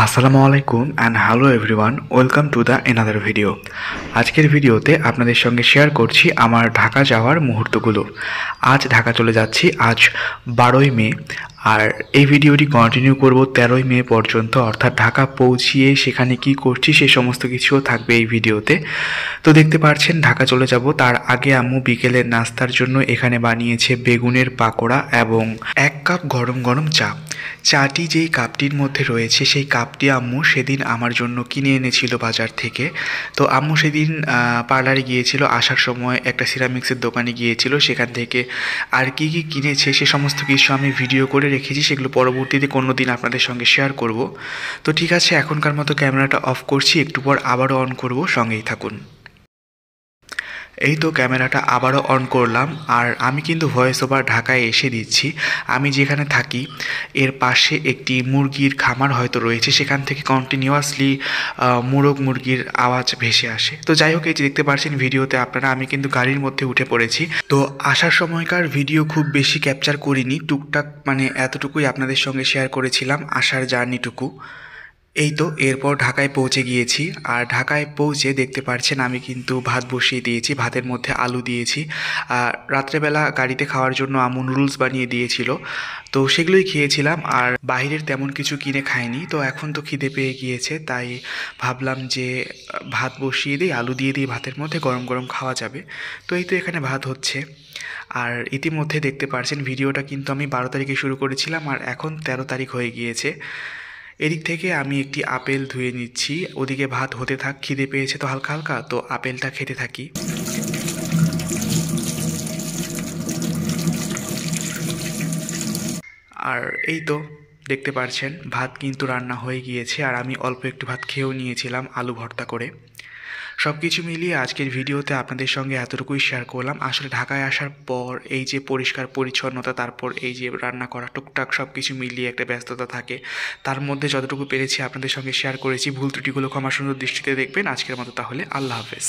আসসালামু আলাইকুম and hello everyone, welcome to the another video. আজকের ভিডিওতে আপনাদের সঙ্গে শেয়ার করছি আমার ঢাকা যাওয়ার মুহূর্তগুলো। আজ ঢাকা চলে যাচ্ছি, আজ 12ই মে। আর এই ভিডিওটি কন্টিনিউ করব 13ই মে পর্যন্ত, অর্থাৎ ঢাকা পৌঁছিয়ে সেখানে কি করছি সে সমস্ত কিছুও থাকবে এই ভিডিওতে। তো দেখতে পাচ্ছেন ঢাকা চলে যাব। তার আগে আম্মু বিকেলের নাস্তার জন্য এখানে বানিয়েছে বেগুনের পাকোড়া এবং 1 কাপ গরম গরম চা। চাটি যেই কাপটির মধ্যে রয়েছে সেই কাপটি আম্মু সেদিন আমার জন্য কিনে এনেছিল বাজার থেকে। তো আম্মু সেদিন পার্লারে গিয়েছিল, আসার সময় একটা সিরামিক্সের দোকানে গিয়েছিল, সেখান থেকে আর কি কি কিনেছে সে সমস্ত কিছু আমি ভিডিও করে রেখেছি, সেগুলো পরবর্তীতে কোনো দিন আপনাদের সঙ্গে শেয়ার করব। তো ঠিক আছে, এখনকার মতো ক্যামেরাটা অফ করছি, একটু পর আবারও অন করব, সঙ্গেই থাকুন। এই তো ক্যামেরাটা আবারও অন করলাম। আর আমি কিন্তু ভয়েস ওভার ঢাকায় এসে দিচ্ছি। আমি যেখানে থাকি এর পাশে একটি মুরগির খামার হয়তো রয়েছে, সেখান থেকে কন্টিনিউয়াসলি মোরগ মুরগির আওয়াজ ভেসে আসে। তো যাই হোক, এই যে দেখতে পাচ্ছেন ভিডিওতে আপনারা, আমি কিন্তু গাড়ির মধ্যে উঠে পড়েছি। তো আসার সময়কার ভিডিও খুব বেশি ক্যাপচার করিনি, টুকটাক মানে এতটুকুই আপনাদের সঙ্গে শেয়ার করেছিলাম, আসার জার্নিটুকু। এই তো এরপর ঢাকায় পৌঁছে গিয়েছি। আর ঢাকায় পৌঁছে দেখতে পাচ্ছেন আমি কিন্তু ভাত বসিয়ে দিয়েছি, ভাতের মধ্যে আলু দিয়েছি। আর রাত্রেবেলা গাড়িতে খাওয়ার জন্য আম্মু নুডলস বানিয়ে দিয়েছিল, তো সেগুলোই খেয়েছিলাম। আর বাইরের তেমন কিছু কিনে খাইনি। তো এখন তো খিদে পেয়ে গিয়েছে, তাই ভাবলাম যে ভাত বসিয়ে দিই, আলু দিয়ে দিই ভাতের মধ্যে, গরম গরম খাওয়া যাবে। তো এই তো এখানে ভাত হচ্ছে। আর ইতিমধ্যে দেখতে পাচ্ছেন ভিডিওটা কিন্তু আমি 12 তারিখে শুরু করেছিলাম, আর এখন 13 তারিখ হয়ে গিয়েছে। এদিক থেকে আমি একটি আপেল ধুয়ে নিচ্ছি, ওদিকে ভাত হতে থাক, খিদে পেয়েছে তো হালকা হালকা, তো আপেলটা খেতে থাকি। আর এই তো দেখতে পাচ্ছেন ভাত কিন্তু রান্না হয়ে গিয়েছে, আর আমি অল্প একটু ভাত খেয়েও নিয়েছিলাম আলু ভর্তা করে। সব কিছু মিলিয়ে আজকের ভিডিওতে আপনাদের সঙ্গে এতটুকুই শেয়ার করলাম। আসলে ঢাকায় আসার পর এই যে পরিষ্কার পরিচ্ছন্নতা, তারপর এই যে রান্না করা, টুকটাক সব কিছু মিলিয়ে একটা ব্যস্ততা থাকে। তার মধ্যে যতটুকু পেরেছি আপনাদের সঙ্গে শেয়ার করেছি। ভুল ত্রুটিগুলো ক্ষমা সুন্দর দৃষ্টিতে দেখবেন। আজকের মতো তাহলে আল্লাহ হাফেজ।